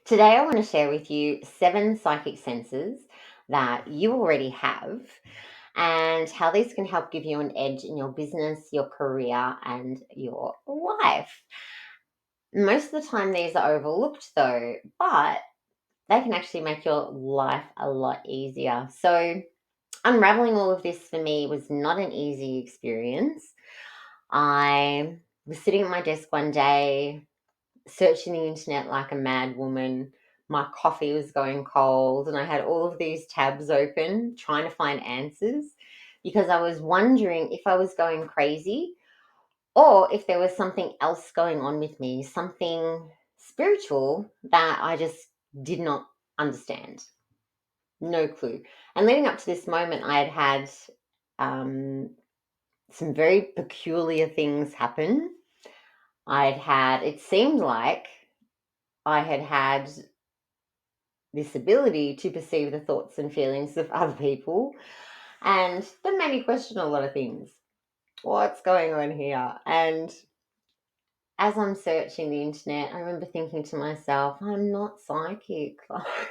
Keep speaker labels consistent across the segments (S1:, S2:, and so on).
S1: Today, I want to share with you 7 psychic senses that you already have and how these can help give you an edge in your business, your career, and your life. Most of the time, these are overlooked though, but they can actually make your life a lot easier. So, unraveling all of this for me was not an easy experience. I was sitting at my desk one day searching the internet like a mad woman. My coffee was going cold, and I had all of these tabs open trying to find answers because I was wondering if I was going crazy or if there was something else going on with me, something spiritual that I just did not understand. No clue. And leading up to this moment, I had um, some very peculiar things happen. It seemed like I had this ability to perceive the thoughts and feelings of other people. And that made me question a lot of things. What's going on here? And as I'm searching the internet, I remember thinking to myself, I'm not psychic.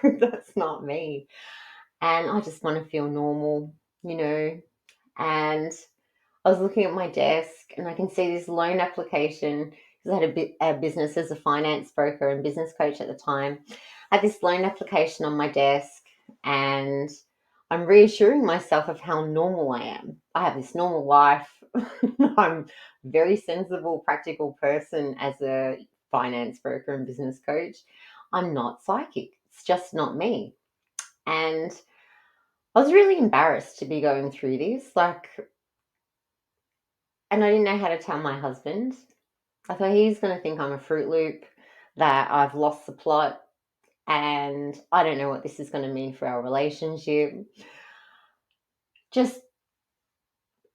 S1: That's not me. And I just want to feel normal, you know. And I was looking at my desk and I can see this loan application because I had a business as a finance broker and business coach at the time. I had this loan application on my desk and I'm reassuring myself of how normal I am. I have this normal life. I'm a very sensible, practical person as a finance broker and business coach. I'm not psychic. It's just not me. And I was really embarrassed to be going through this. And I didn't know how to tell my husband. I thought he's going to think I'm a Fruit Loop, that I've lost the plot, and I don't know what this is going to mean for our relationship. Just,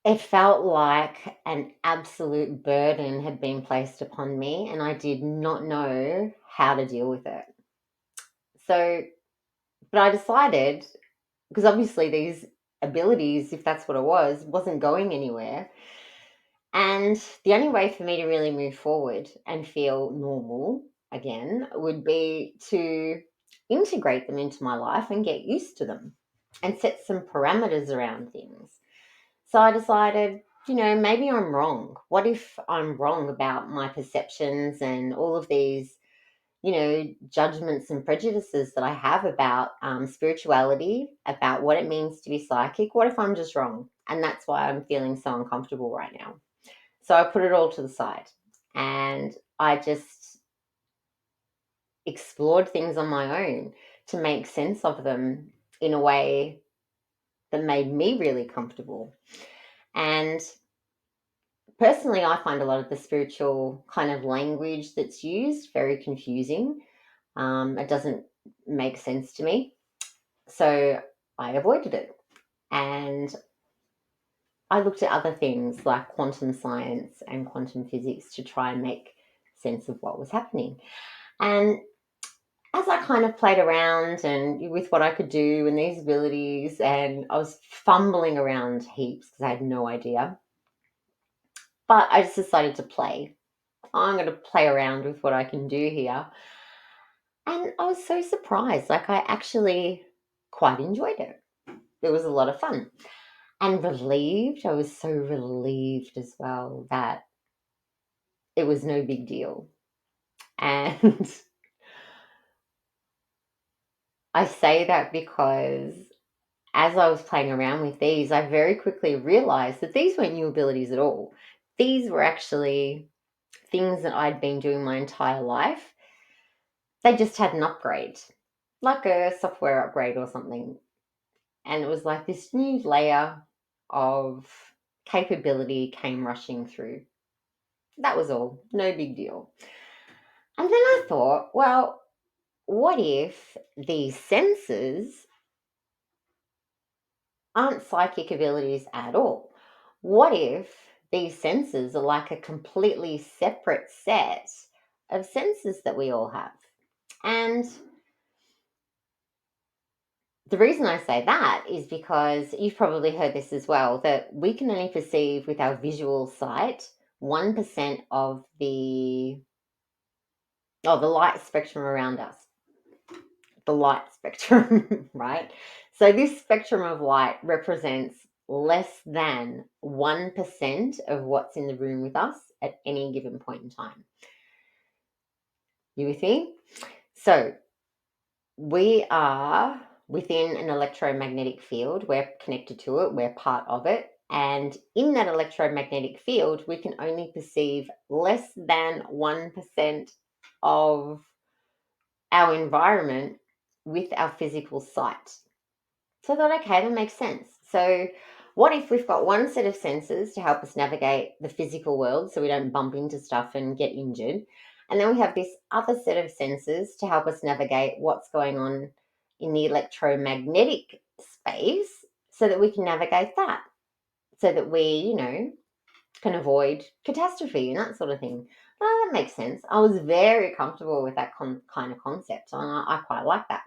S1: it felt like an absolute burden had been placed upon me, and I did not know how to deal with it. So, but I decided, because obviously these abilities, if that's what it was, wasn't going anywhere. And the only way for me to really move forward and feel normal again would be to integrate them into my life and get used to them and set some parameters around things. So I decided, maybe I'm wrong. What if I'm wrong about my perceptions and all of these, judgments and prejudices that I have about spirituality, about what it means to be psychic? What if I'm just wrong? And that's why I'm feeling so uncomfortable right now. So I put it all to the side and I just explored things on my own to make sense of them in a way that made me really comfortable. And personally, I find a lot of the spiritual kind of language that's used very confusing. It doesn't make sense to me. So I avoided it. And I looked at other things like quantum science and quantum physics to try and make sense of what was happening. And as I kind of played around and with what I could do and these abilities, and I was fumbling around heaps because I had no idea. But I just decided to play. I'm going to play around with what I can do here. And I was so surprised. Like, I actually quite enjoyed it. It was a lot of fun. And relieved. I was so relieved as well that it was no big deal. And I say that because as I was playing around with these, I very quickly realized that these weren't new abilities at all. These were actually things that I'd been doing my entire life. They just had an upgrade, like a software upgrade or something. And it was like this new layer of capability came rushing through. That was all. No big deal. And then I thought, well, what if these senses aren't psychic abilities at all? What if these senses are like a completely separate set of senses that we all have? And the reason I say that is because you've probably heard this as well, that we can only perceive with our visual sight 1% of the light spectrum around us. the light spectrum, right? So this spectrum of light represents less than 1% of what's in the room with us at any given point in time. You with me? So we are within an electromagnetic field. We're connected to it. We're part of it. And in that electromagnetic field, we can only perceive less than 1% of our environment with our physical sight. So I thought, okay, that makes sense. So what if we've got one set of senses to help us navigate the physical world so we don't bump into stuff and get injured? And then we have this other set of senses to help us navigate what's going on in the electromagnetic space so that we can navigate that, so that we, can avoid catastrophe and that sort of thing. Well, that makes sense. I was very comfortable with that kind of concept, and I quite like that.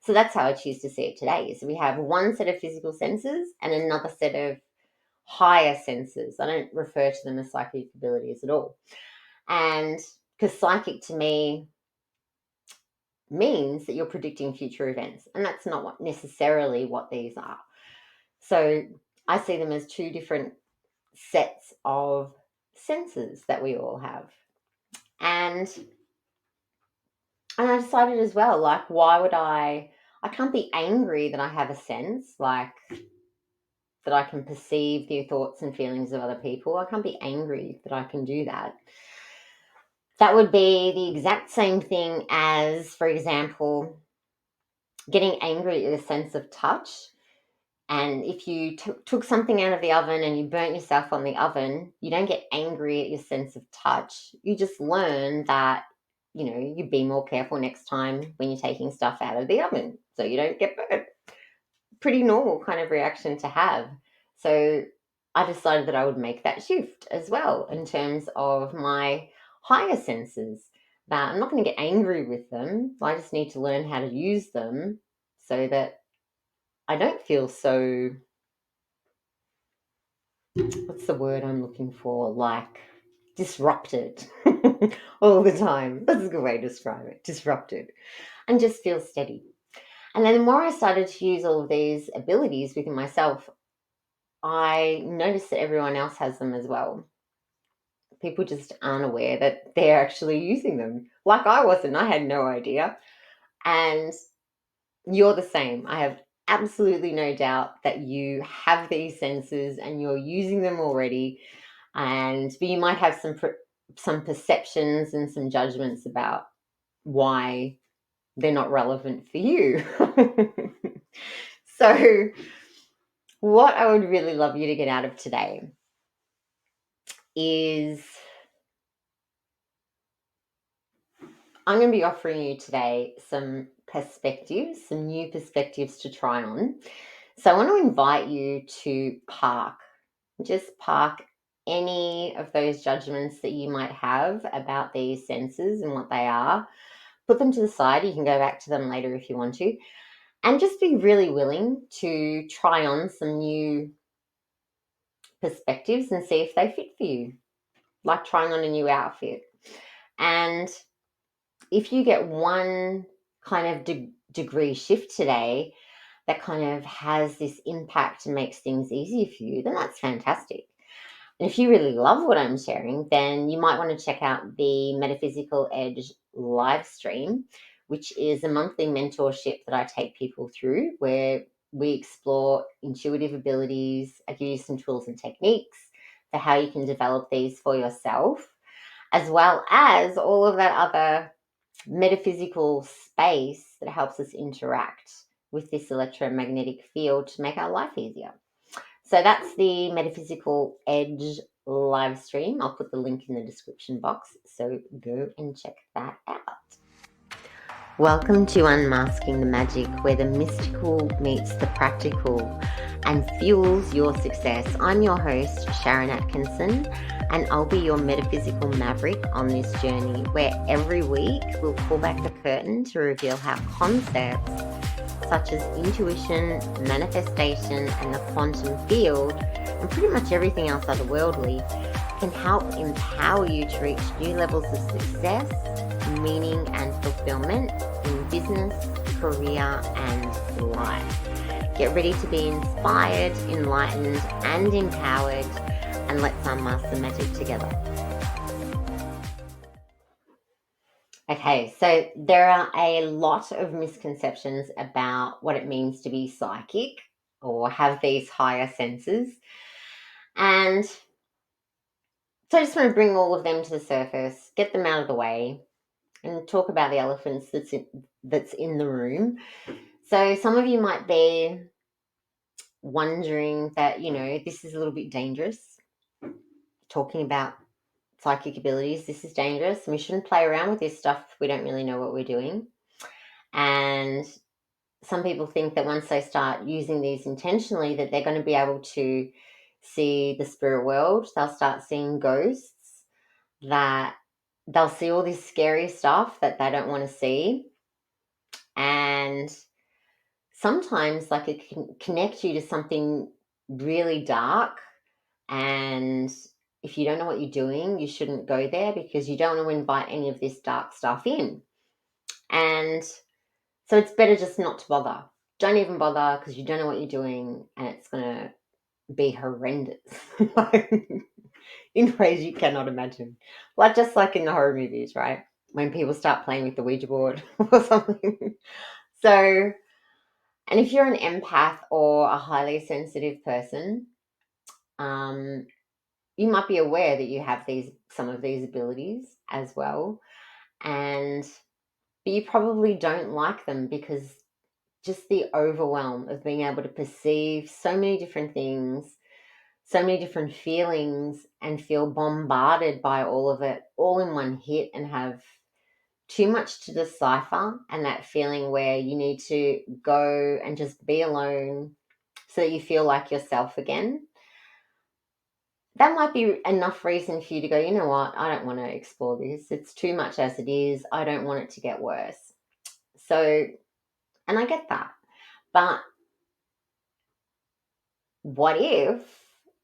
S1: So that's how I choose to see it today. So we have one set of physical senses and another set of higher senses. I don't refer to them as psychic abilities at all. And because psychic to me means that you're predicting future events, and that's not necessarily what these are. So I see them as two different sets of senses that we all have. And I decided as well, like, why would I can't be angry that I have a sense, like that I can perceive the thoughts and feelings of other people. I can't be angry that I can do that. That would be the exact same thing as, for example, getting angry at the sense of touch. And if you took something out of the oven and you burnt yourself on the oven, you don't get angry at your sense of touch. You just learn that, you be more careful next time when you're taking stuff out of the oven so you don't get burnt. Pretty normal kind of reaction to have. So I decided that I would make that shift as well in terms of my higher senses, that I'm not going to get angry with them. I just need to learn how to use them so that I don't feel so, what's the word I'm looking for? Like disrupted all the time. That's a good way to describe it. Disrupted. And just feel steady. And then the more I started to use all of these abilities within myself, I noticed that everyone else has them as well. People just aren't aware that they're actually using them. Like I wasn't. I had no idea. And you're the same. I have absolutely no doubt that you have these senses and you're using them already. But you might have some perceptions and some judgments about why they're not relevant for you. So what I would really love you to get out of today is I'm going to be offering you today some perspectives, some new perspectives to try on. So I want to invite you to just park any of those judgments that you might have about these senses and what they are. Put them to the side. You can go back to them later if you want to. And just be really willing to try on some new perspectives and see if they fit for you, like trying on a new outfit. And if you get one kind of degree shift today that kind of has this impact and makes things easier for you, then that's fantastic. And if you really love what I'm sharing, then you might want to check out the Metaphysical Edge live stream, which is a monthly mentorship that I take people through where we explore intuitive abilities. I give you some tools and techniques for how you can develop these for yourself, as well as all of that other metaphysical space that helps us interact with this electromagnetic field to make our life easier. So that's the Metaphysical Edge live stream. I'll put the link in the description box, so go and check that out. Welcome to Unmasking the Magic, where the mystical meets the practical and fuels your success. I'm your host, Sharyn Atkinson, and I'll be your metaphysical maverick on this journey, where every week we'll pull back the curtain to reveal how concepts such as intuition, manifestation, and the quantum field, and pretty much everything else otherworldly, can help empower you to reach new levels of success, meaning, and fulfillment in business, career, and life. Get ready to be inspired, enlightened, and empowered, and let's unmask the magic together. Okay, so there are a lot of misconceptions about what it means to be psychic or have these higher senses. And so I just want to bring all of them to the surface, get them out of the way, and talk about the elephants that's in the room. So some of you might be wondering that, this is a little bit dangerous. Talking about psychic abilities, this is dangerous. And we shouldn't play around with this stuff if we don't really know what we're doing. And some people think that once they start using these intentionally, that they're going to be able to see the spirit world. They'll start seeing ghosts, that they'll see all this scary stuff that they don't want to see. And sometimes like it can connect you to something really dark. And if you don't know what you're doing, you shouldn't go there because you don't want to invite any of this dark stuff in. And so it's better just not to bother. Don't even bother because you don't know what you're doing and it's going to be horrendous in ways you cannot imagine. Just like in the horror movies, right? When people start playing with the Ouija board or something. So, and if you're an empath or a highly sensitive person, you might be aware that you have some of these abilities as well. But you probably don't like them because just the overwhelm of being able to perceive so many different things, so many different feelings, and feel bombarded by all of it all in one hit and have too much to decipher, and that feeling where you need to go and just be alone so that you feel like yourself again. That might be enough reason for you to go, you know what, I don't want to explore this. It's too much as it is. I don't want it to get worse. So, and I get that. But what if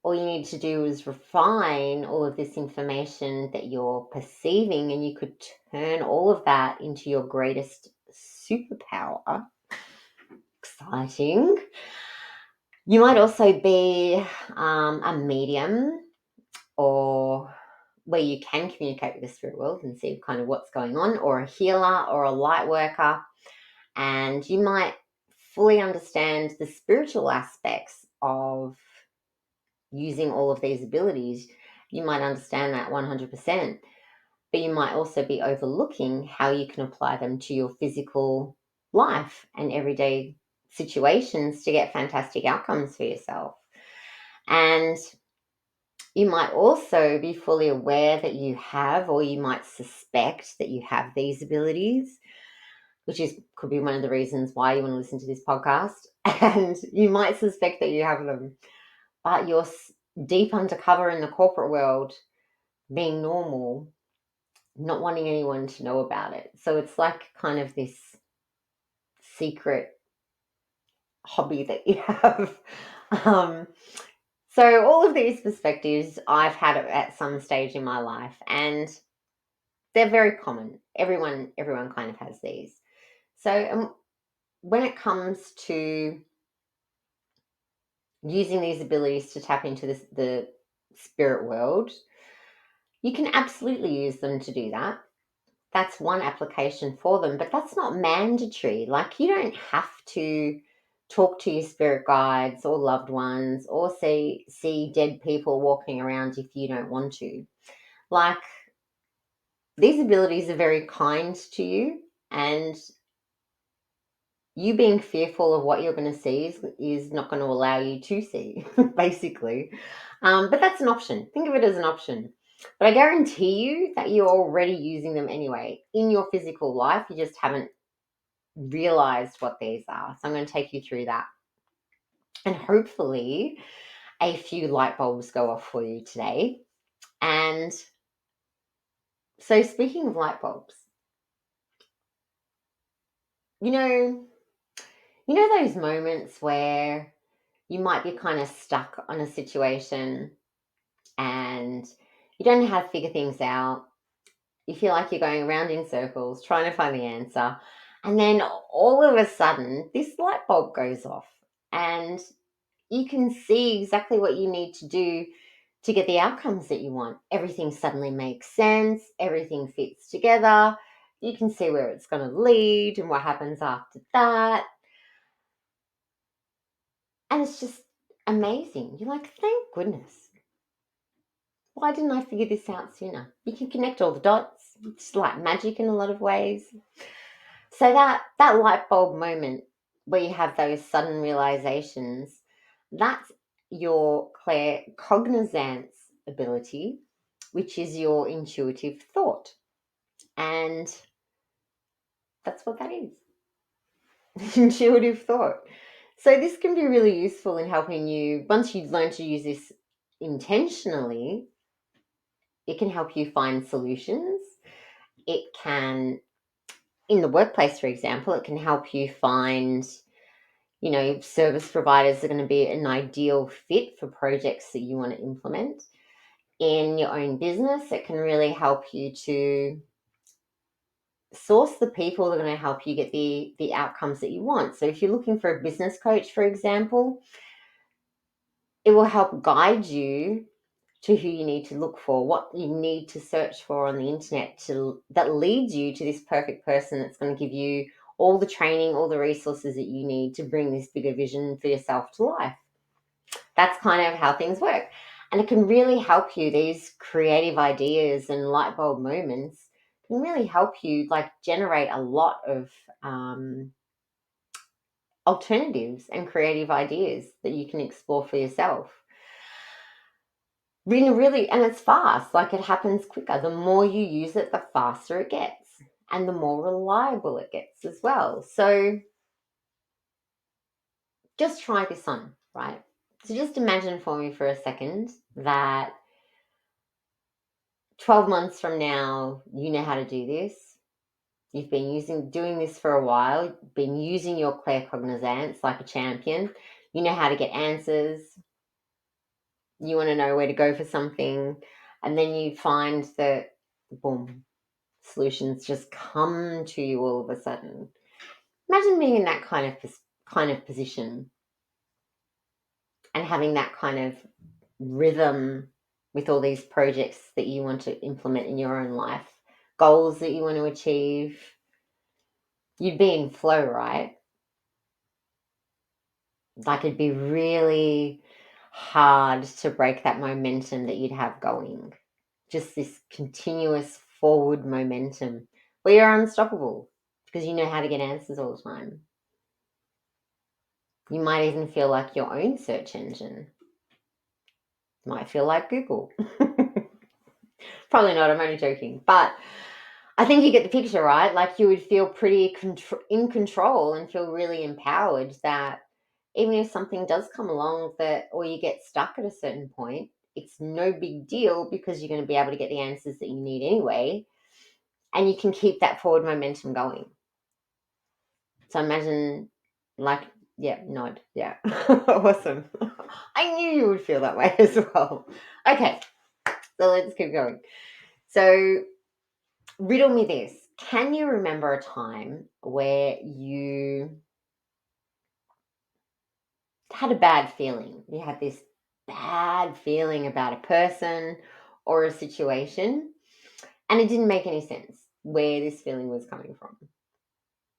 S1: all you need to do is refine all of this information that you're perceiving and you could turn all of that into your greatest superpower? Exciting. You might also be a medium, or where you can communicate with the spirit world and see kind of what's going on, or a healer or a light worker. And you might fully understand the spiritual aspects of using all of these abilities. You might understand that 100%, but you might also be overlooking how you can apply them to your physical life and everyday situations to get fantastic outcomes for yourself. And you might also be fully aware that you have, or you might suspect that you have these abilities, which could be one of the reasons why you want to listen to this podcast. And you might suspect that you have them, but you're deep undercover in the corporate world, being normal, not wanting anyone to know about it. So it's like kind of this secret hobby that you have. So all of these perspectives I've had at some stage in my life, and they're very common. Everyone kind of has these. So when it comes to using these abilities to tap into the spirit world, you can absolutely use them to do that. That's one application for them, but that's not mandatory. Like, you don't have to talk to your spirit guides or loved ones or see dead people walking around if you don't want to. Like, these abilities are very kind to you, and you being fearful of what you're going to see is not going to allow you to see, basically. But that's an option. Think of it as an option. But I guarantee you that you're already using them anyway in your physical life. You just haven't realized what these are. So I'm going to take you through that. And hopefully a few light bulbs go off for you today. And so, speaking of light bulbs, you know those moments where you might be kind of stuck on a situation and you don't know how to figure things out. You feel like you're going around in circles trying to find the answer, And then all of a sudden, this light bulb goes off, and you can see exactly what you need to do to get the outcomes that you want. Everything suddenly makes sense, everything fits together. You can see where it's going to lead and what happens after that. And it's just amazing. You're like, thank goodness. Why didn't I figure this out sooner? You can connect all the dots. It's like magic in a lot of ways. So that light bulb moment where you have those sudden realizations, that's your claircognizance ability, which is your intuitive thought. And that's what that is. Intuitive thought. So this can be really useful in helping you, once you've learned to use this intentionally, it can help you find solutions. It can, in the workplace, for example, it can help you find, service providers are going to be an ideal fit for projects that you want to implement. In your own business, it can really help you to source the people that are going to help you get the outcomes that you want. So if you're looking for a business coach, for example, it will help guide you to who you need to look for, what you need to search for on the internet that leads you to this perfect person that's going to give you all the training, all the resources that you need to bring this bigger vision for yourself to life. That's kind of how things work. And it can really help you, these creative ideas and light bulb moments can really help you generate a lot of alternatives and creative ideas that you can explore for yourself. Really, and it's fast, it happens quicker. The more you use it, the faster it gets and the more reliable it gets as well. So just try this on, right? So just imagine for me for a second that 12 months from now, you know how to do this. You've been doing this for a while, you've been using your claircognizance like a champion. You know how to get answers. You want to know where to go for something. And then you find that, boom, solutions just come to you all of a sudden. Imagine being in that kind of position and having that kind of rhythm with all these projects that you want to implement in your own life, goals that you want to achieve. You'd be in flow, right? It'd be really hard to break that momentum that you'd have going. Just this continuous forward momentum where you're unstoppable because you know how to get answers all the time. You might even feel like your own search engine. Might feel like Google. Probably not, I'm only joking. But I think you get the picture, right? You would feel pretty in control and feel really empowered that even if something does come along or you get stuck at a certain point, it's no big deal because you're going to be able to get the answers that you need anyway. And you can keep that forward momentum going. So imagine, nod. Yeah. Awesome. I knew you would feel that way as well. Okay. So let's keep going. So riddle me this. Can you remember a time where you had a bad feeling? You had this bad feeling about a person or a situation, and it didn't make any sense where this feeling was coming from.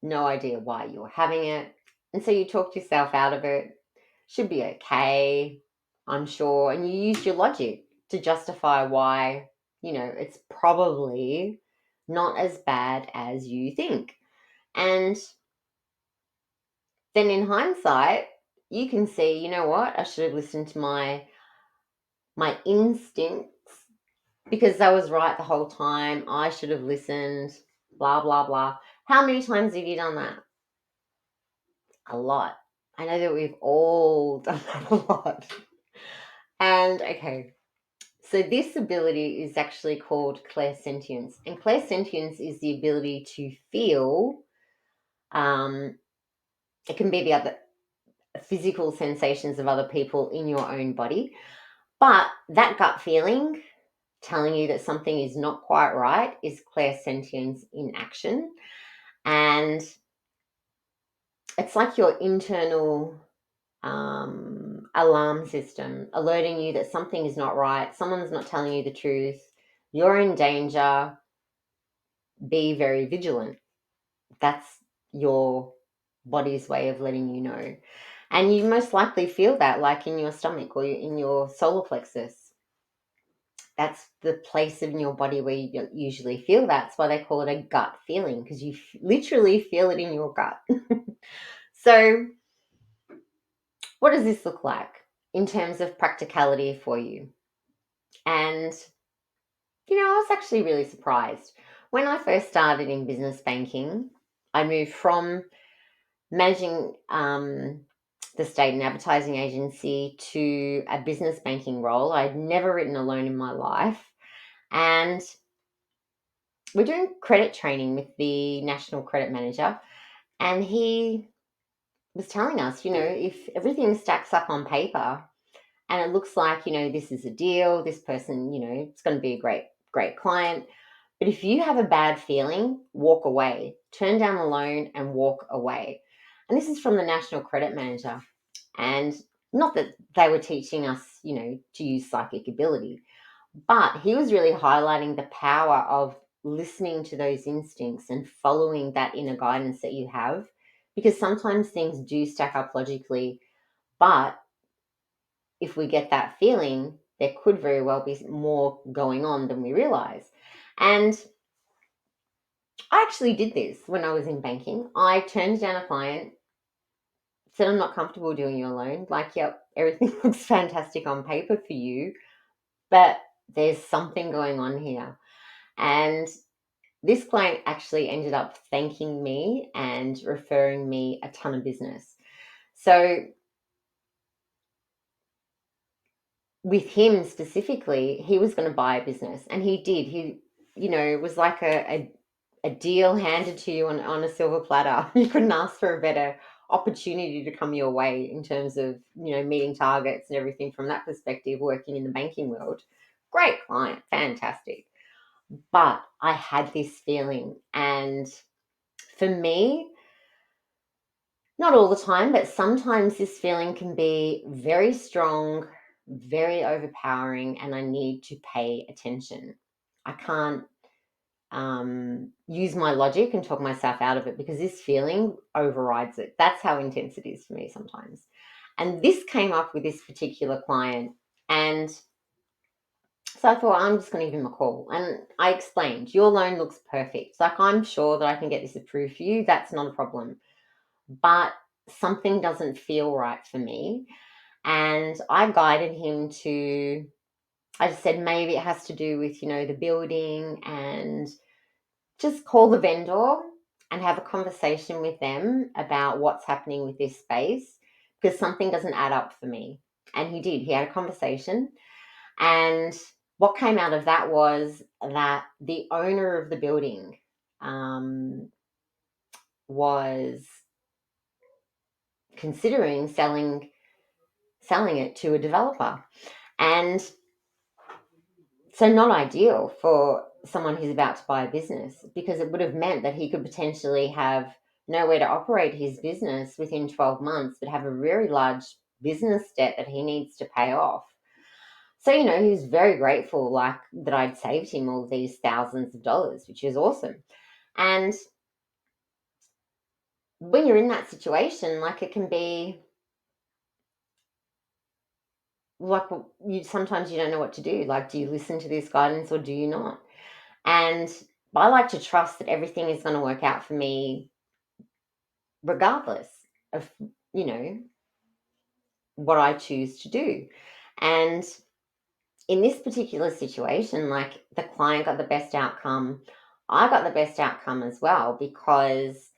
S1: No idea why you were having it. And so you talked yourself out of it. Should be okay, I'm sure. And you used your logic to justify why, it's probably not as bad as you think. And then in hindsight, you can see, you know what? I should have listened to my instincts because I was right the whole time. I should have listened, blah, blah, blah. How many times have you done that? A lot. I know that we've all done that a lot. And okay, so this ability is actually called Clairsentience. And Clairsentience is the ability to feel, it can be the other physical sensations of other people in your own body. But that gut feeling telling you that something is not quite right is clairsentience in action. And it's like your internal alarm system alerting you that something is not right, someone's not telling you the truth, you're in danger, be very vigilant. That's your body's way of letting you know. And you most likely feel that like in your stomach or in your solar plexus. That's the place in your body where you usually feel that. That's why they call it a gut feeling, because you literally feel it in your gut. So, what does this look like in terms of practicality for you? And, I was actually really surprised. When I first started in business banking, I moved from managing the state and advertising agency to a business banking role. I'd never written a loan in my life. And we're doing credit training with the national credit manager. And he was telling us, if everything stacks up on paper and it looks like, this is a deal, this person, it's going to be a great client. But if you have a bad feeling, walk away, turn down the loan and walk away. And this is from the national credit manager. And not that they were teaching us, to use psychic ability, but he was really highlighting the power of listening to those instincts and following that inner guidance that you have, because sometimes things do stack up logically, but if we get that feeling, there could very well be more going on than we realize. And I actually did this when I was in banking. I turned down a client, said, I'm not comfortable doing your loan. Like, yep, everything looks fantastic on paper for you, but there's something going on here. And this client actually ended up thanking me and referring me a ton of business. So with him specifically, he was going to buy a business, and he did. He, it was like a deal handed to you on a silver platter. You couldn't ask for a better opportunity to come your way in terms of, meeting targets and everything from that perspective, working in the banking world. Great client, fantastic. But I had this feeling, and for me, not all the time, but sometimes this feeling can be very strong, very overpowering, and I need to pay attention. I can't use my logic and talk myself out of it, because this feeling overrides it. That's how intense it is for me sometimes. And this came up with this particular client. And so I thought, I'm just going to give him a call. And I explained, your loan looks perfect. Like, I'm sure that I can get this approved for you. That's not a problem. But something doesn't feel right for me. And I guided him to, I just said, maybe it has to do with, the building, and just call the vendor and have a conversation with them about what's happening with this space, because something doesn't add up for me. And he did. He had a conversation. And what came out of that was that the owner of the building was considering selling it to a developer. And so not ideal for someone who's about to buy a business, because it would have meant that he could potentially have nowhere to operate his business within 12 months, but have a very large business debt that he needs to pay off. So, he was very grateful, like, that I'd saved him all these thousands of dollars, which is awesome. And when you're in that situation, like, it can be like, sometimes you don't know what to do. Like, do you listen to this guidance or do you not? And I like to trust that everything is going to work out for me regardless of, you know, what I choose to do. And in this particular situation, like, the client got the best outcome. I got the best outcome as well, because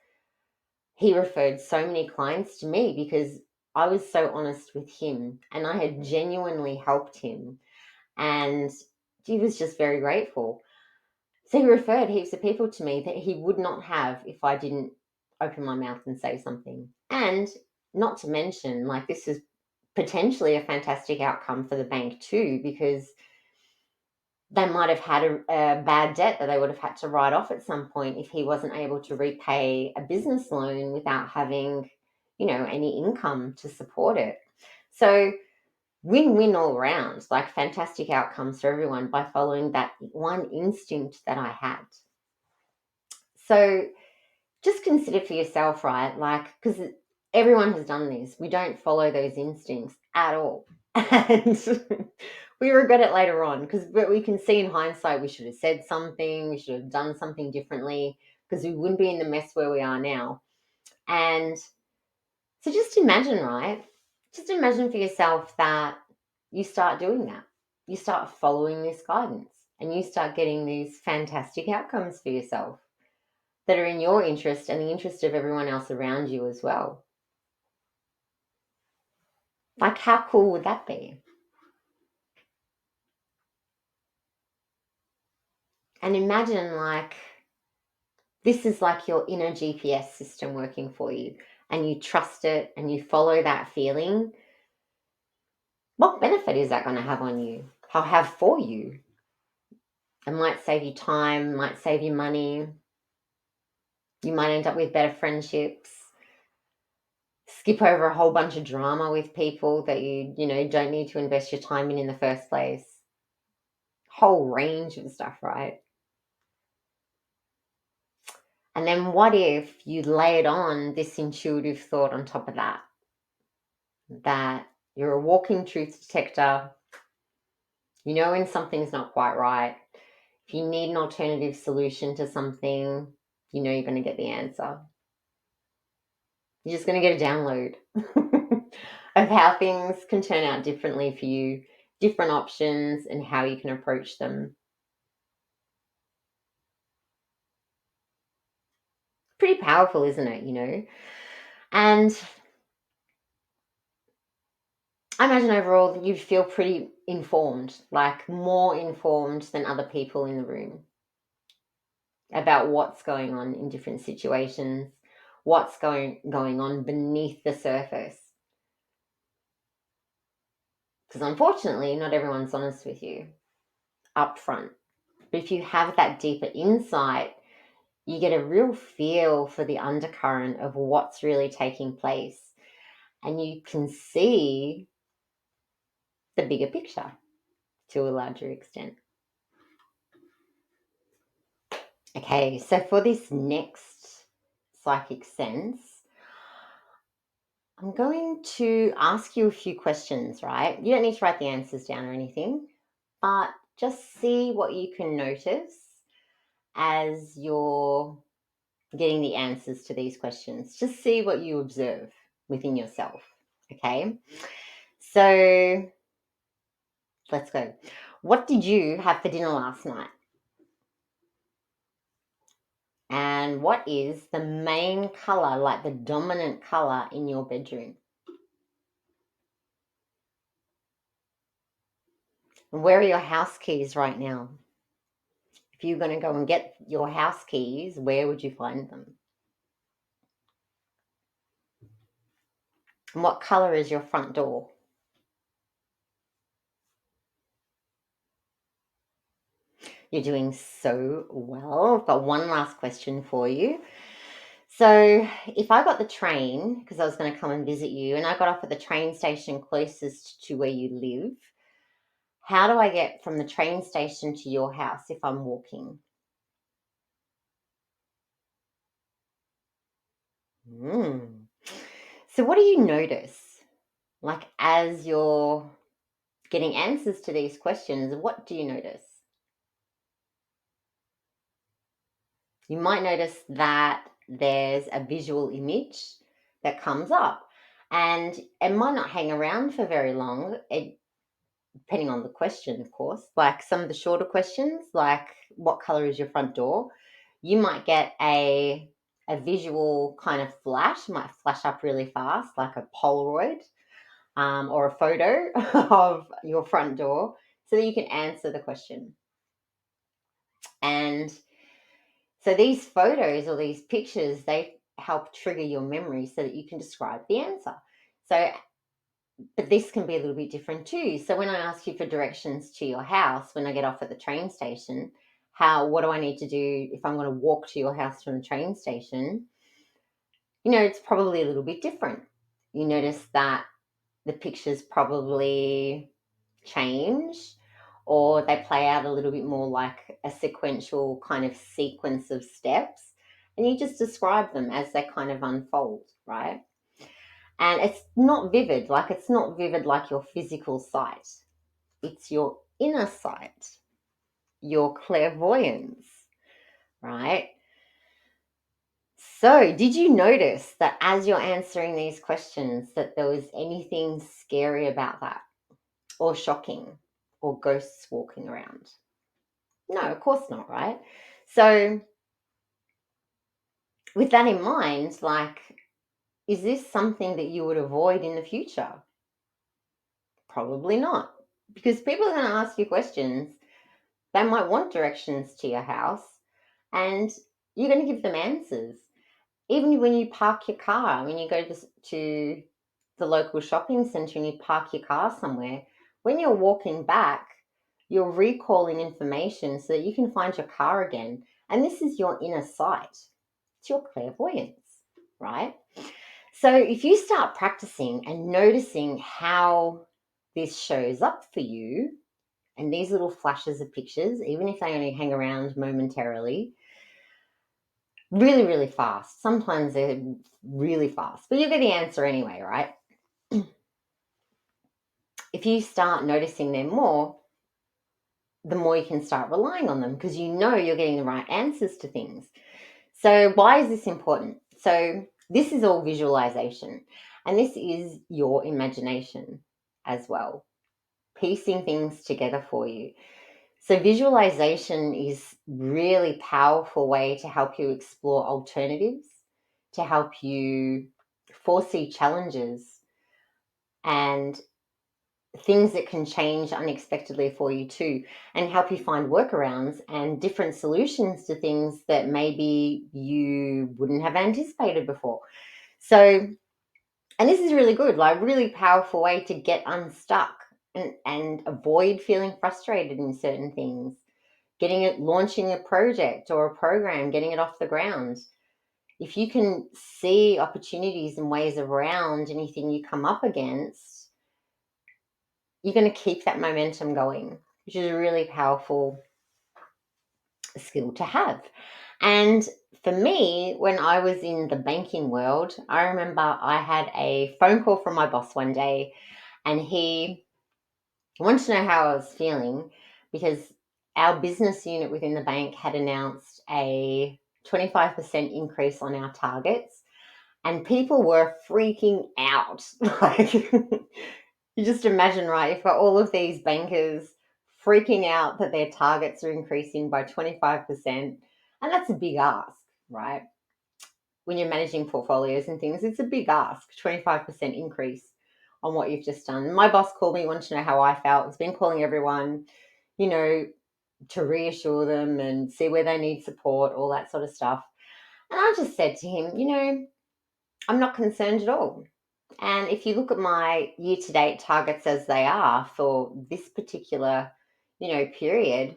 S1: he referred so many clients to me, because I was so honest with him and I had genuinely helped him. And he was just very grateful. So he referred heaps of people to me that he would not have if I didn't open my mouth and say something. And not to mention, like, this is potentially a fantastic outcome for the bank too, because they might have had a bad debt that they would have had to write off at some point if he wasn't able to repay a business loan without having any income to support it. So win-win all around, like fantastic outcomes for everyone by following that one instinct that I had. So just consider for yourself, right? Like, because everyone has done this. We don't follow those instincts at all. And we regret it later on because we can see in hindsight we should have said something, we should have done something differently because we wouldn't be in the mess where we are now. And so just imagine, right? Just imagine for yourself that you start doing that. You start following this guidance and you start getting these fantastic outcomes for yourself that are in your interest and the interest of everyone else around you as well. Like, how cool would that be? And imagine, like, this is like your inner GPS system working for you, and you trust it and you follow that feeling. What benefit is that going to have on you? How have for you? It might save you time, might save you money. You might end up with better friendships. Skip over a whole bunch of drama with people that you don't need to invest your time in the first place. Whole range of stuff, right? And then what if you layered on this intuitive thought on top of that? That you're a walking truth detector. You know when something's not quite right. If you need an alternative solution to something, you know you're going to get the answer. You're just going to get a download of how things can turn out differently for you, different options, and how you can approach them. Pretty powerful, isn't it? And I imagine overall you'd feel pretty informed, like more informed than other people in the room about what's going on in different situations, what's going on beneath the surface. Because unfortunately, not everyone's honest with you up front. But if you have that deeper insight, you get a real feel for the undercurrent of what's really taking place. And you can see the bigger picture to a larger extent. Okay, so for this next psychic sense, I'm going to ask you a few questions, right? You don't need to write the answers down or anything, but just see what you can notice as you're getting the answers to these questions. Just see what you observe within yourself, okay? So let's go. What did you have for dinner last night? And what is the main color, like the dominant color in your bedroom? And where are your house keys right now? If you're going to go and get your house keys, where would you find them? And what color is your front door? You're doing so well. I've got one last question for you. So, if I got the train, because I was going to come and visit you, and I got off at the train station closest to where you live, how do I get from the train station to your house if I'm walking? So, what do you notice? Like, as you're getting answers to these questions, what do you notice? You might notice that there's a visual image that comes up, and it might not hang around for very long, depending on the question, of course. Like some of the shorter questions, like what color is your front door? You might get a visual kind of flash, might flash up really fast, like a Polaroid or a photo of your front door, so that you can answer the question. And so these photos or these pictures, they help trigger your memory so that you can describe the answer. So, but this can be a little bit different too. So when I ask you for directions to your house, when I get off at the train station, what do I need to do if I'm going to walk to your house from the train station? It's probably a little bit different. You notice that the pictures probably change, or they play out a little bit more like a sequential kind of sequence of steps, and you just describe them as they kind of unfold, right? And it's not vivid like your physical sight. It's your inner sight, your clairvoyance, right? So, did you notice that as you're answering these questions that there was anything scary about that, or shocking, or ghosts walking around? No, of course not, right? So, with that in mind, like, is this something that you would avoid in the future? Probably not. Because people are going to ask you questions. They might want directions to your house, and you're going to give them answers. Even when you park your car, when you go to the local shopping centre and you park your car somewhere, when you're walking back, you're recalling information so that you can find your car again. And this is your inner sight. It's your clairvoyance, right? So if you start practicing and noticing how this shows up for you, and these little flashes of pictures, even if they only hang around momentarily, really, really fast. Sometimes they're really fast, but you get the answer anyway, right? If you start noticing them more, the more you can start relying on them because you know you're getting the right answers to things. So, why is this important? So, this is all visualization, and this is your imagination as well, piecing things together for you. So, visualization is really powerful way to help you explore alternatives, to help you foresee challenges and things that can change unexpectedly for you too, and help you find workarounds and different solutions to things that maybe you wouldn't have anticipated before. So, and this is really good, like really powerful way to get unstuck and avoid feeling frustrated in certain things, launching a project or a program, getting it off the ground. If you can see opportunities and ways around anything you come up against, you're going to keep that momentum going, which is a really powerful skill to have. And for me, when I was in the banking world, I remember I had a phone call from my boss one day, and he wanted to know how I was feeling because our business unit within the bank had announced a 25% increase on our targets, and people were freaking out. Like, you just imagine, right? You've got all of these bankers freaking out that their targets are increasing by 25%. And that's a big ask, right? When you're managing portfolios and things, it's a big ask, 25% increase on what you've just done. My boss called me, wanted to know how I felt. He's been calling everyone, you know, to reassure them and see where they need support, all that sort of stuff. And I just said to him, I'm not concerned at all. And if you look at my year-to-date targets as they are for this particular, period,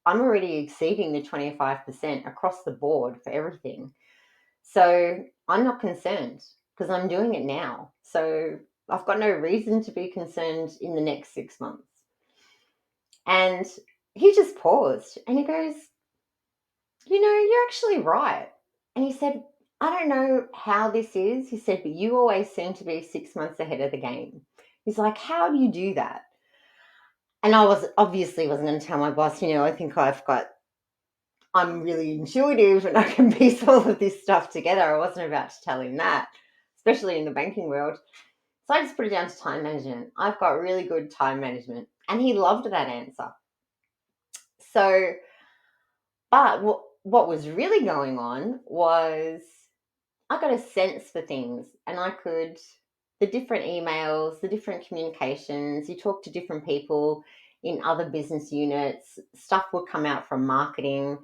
S1: I'm already exceeding the 25% across the board for everything. So I'm not concerned because I'm doing it now. So I've got no reason to be concerned in the next 6 months. And he just paused and he goes, you're actually right. And he said, I don't know how this is. He said, but you always seem to be 6 months ahead of the game. He's like, how do you do that? And I wasn't going to tell my boss, I think I'm really intuitive and I can piece all of this stuff together. I wasn't about to tell him that, especially in the banking world. So I just put it down to time management. I've got really good time management. And he loved that answer. So, but what was really going on was I got a sense for things, and the different emails, the different communications, you talk to different people in other business units, stuff would come out from marketing.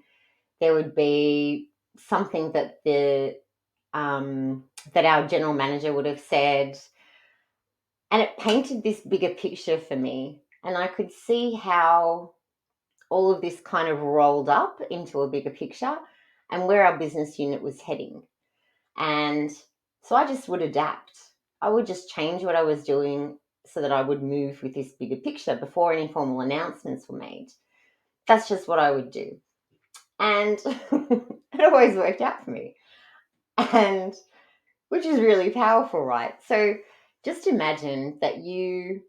S1: There would be something that that our general manager would have said, and it painted this bigger picture for me. And I could see how all of this kind of rolled up into a bigger picture and where our business unit was heading. And so I just would adapt. I would just change what I was doing so that I would move with this bigger picture before any formal announcements were made. That's just what I would do. And it always worked out for me. And which is really powerful, right? So just imagine that you've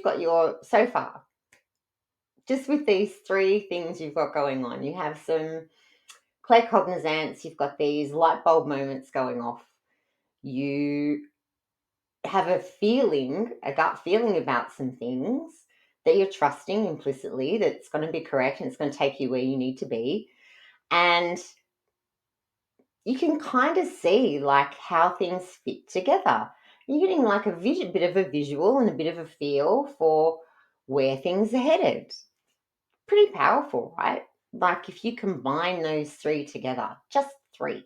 S1: got your, so far, just with these three things you've got going on, you have some claircognizance, you've got these light bulb moments going off, you have a gut feeling about some things that you're trusting implicitly that's going to be correct and it's going to take you where you need to be. And you can kind of see like how things fit together. You're getting like a bit of a visual and a bit of a feel for where things are headed. Pretty powerful, right? Like if you combine those three together, just three,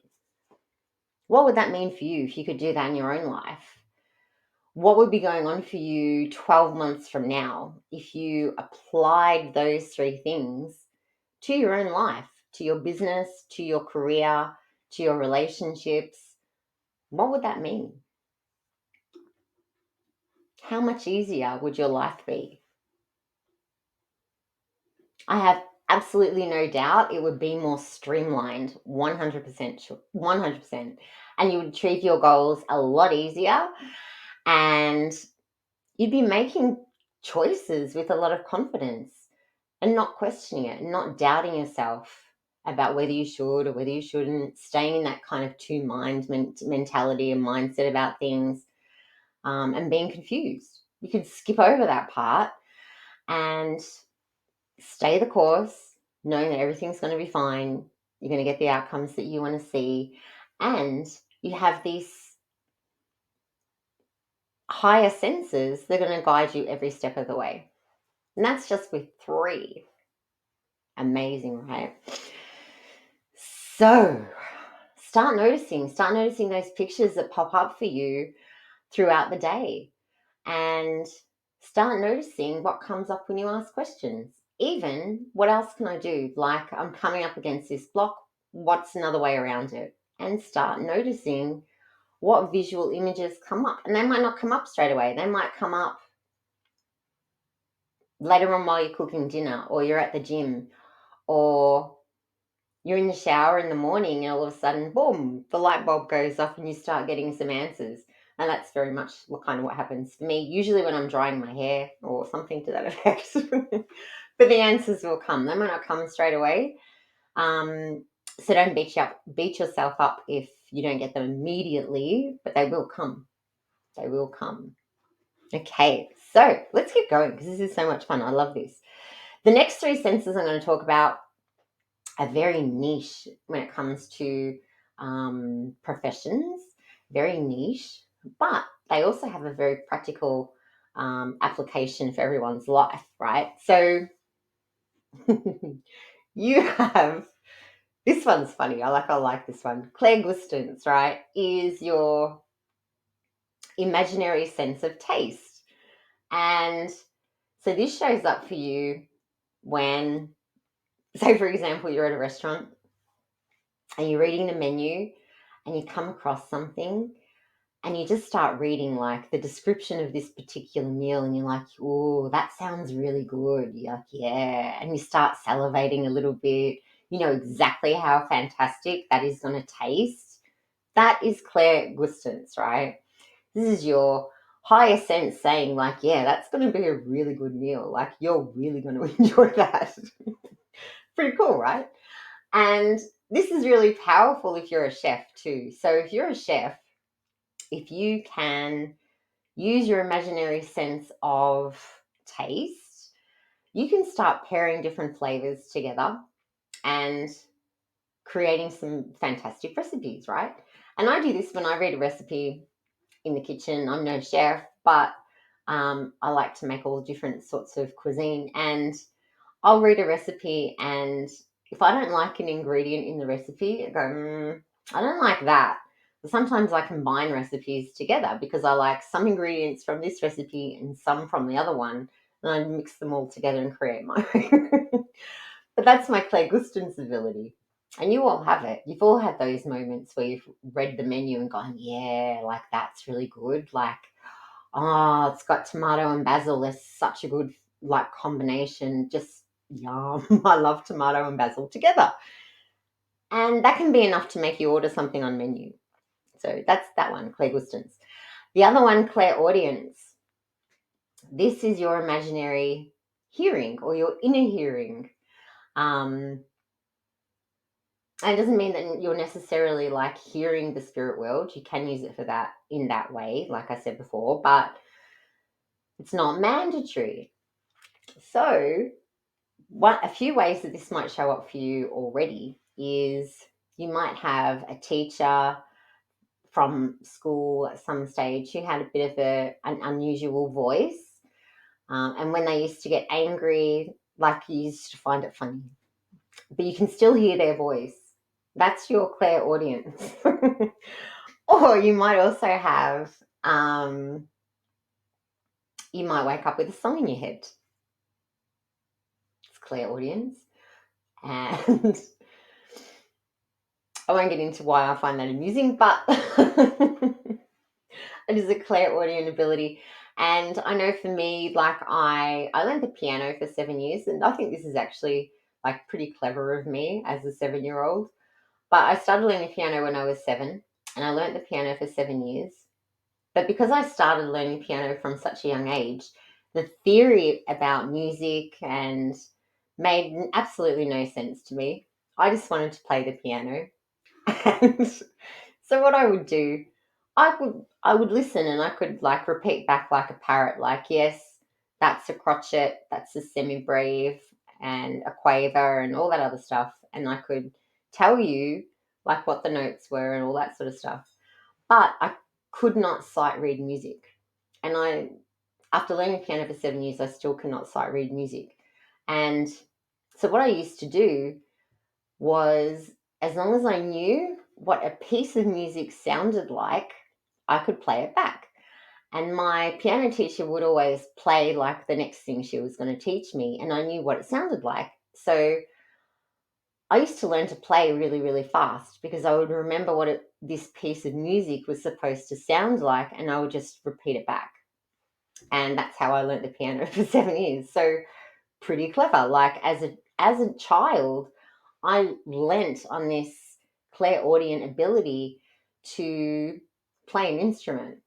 S1: what would that mean for you if you could do that in your own life? What would be going on for you 12 months from now if you applied those three things to your own life, to your business, to your career, to your relationships? What would that mean? How much easier would your life be? I have absolutely no doubt it would be more streamlined, 100% sure, 100%. And you would achieve your goals a lot easier and you'd be making choices with a lot of confidence and not questioning it, not doubting yourself about whether you should or whether you shouldn't, staying in that kind of two mind mentality and mindset about things, and being confused. You could skip over that part and stay the course, knowing that everything's going to be fine. You're going to get the outcomes that you want to see. And you have these higher senses that are going to guide you every step of the way. And that's just with three. Amazing, right? So start noticing those pictures that pop up for you throughout the day and start noticing what comes up when you ask questions. Even what else can I do? Like, I'm coming up against this block. What's another way around it? And start noticing what visual images come up. And they might not come up straight away. They might come up later on while you're cooking dinner, or you're at the gym, or you're in the shower in the morning and all of a sudden, boom, the light bulb goes off and you start getting some answers. And that's very much what happens for me, usually when I'm drying my hair or something to that effect. But the answers will come. They might not come straight away. So don't beat yourself up if you don't get them immediately, but they will come. They will come. Okay, so let's keep going because this is so much fun. I love this. The next three senses I'm going to talk about are very niche when it comes to professions, very niche, but they also have a very practical application for everyone's life, right? So you have, this one's funny. I like this one. Clairgustance, right, is your imaginary sense of taste. And so this shows up for you when, say, for example, you're at a restaurant and you're reading the menu and you come across something and you just start reading like the description of this particular meal and you're like, oh, that sounds really good. You're like, yeah. And you start salivating a little bit. You know exactly how fantastic that is going to taste. That is clairgustance, right? This is your higher sense saying like, yeah, that's going to be a really good meal. Like, you're really going to enjoy that. Pretty cool, right? And this is really powerful if you're a chef too. So if you're a chef, if you can use your imaginary sense of taste, you can start pairing different flavors together and creating some fantastic recipes, right? And I do this when I read a recipe in the kitchen. I'm no chef, but I like to make all different sorts of cuisine. And I'll read a recipe, and if I don't like an ingredient in the recipe, I go, I don't like that. But sometimes I combine recipes together because I like some ingredients from this recipe and some from the other one, and I mix them all together and create my own. But that's my clairgustance ability. And you all have it. You've all had those moments where you've read the menu and gone, yeah, like that's really good. Like, oh, it's got tomato and basil. There's such a good like combination. Just yum. I love tomato and basil together. And that can be enough to make you order something on menu. So that's that one, Clairgustance. The other one, Clairaudience. This is your imaginary hearing or your inner hearing. And it doesn't mean that you're necessarily like hearing the spirit world. You can use it for that in that way, like I said before, but it's not mandatory. So, a few ways that this might show up for you already is you might have a teacher from school at some stage who had a bit of an unusual voice. And when they used to get angry, like you used to find it funny, but you can still hear their voice. That's your clairaudience. Or you might also have, you might wake up with a song in your head. It's clairaudience. And I won't get into why I find that amusing, but it is a clairaudient ability. And I know for me, like I learned the piano for 7 years, and I think this is actually like pretty clever of me as a 7-year-old. But I started learning piano when I was 7, and I learned the piano for 7 years. But because I started learning piano from such a young age, the theory about music and made absolutely no sense to me. I just wanted to play the piano. And so what I would do, I would listen and I could like repeat back like a parrot, like, yes, that's a crotchet, that's a semi-breve and a quaver and all that other stuff. And I could tell you like what the notes were and all that sort of stuff. But I could not sight read music. And after learning piano for 7 years, I still cannot sight read music. And so what I used to do was, as long as I knew what a piece of music sounded like, I could play it back. And my piano teacher would always play like the next thing she was going to teach me, and I knew what it sounded like. So I used to learn to play really, really fast because I would remember what this piece of music was supposed to sound like, and I would just repeat it back. And that's how I learned the piano for 7 years. So pretty clever. Like as a child, I lent on this clairaudient ability to play an instrument.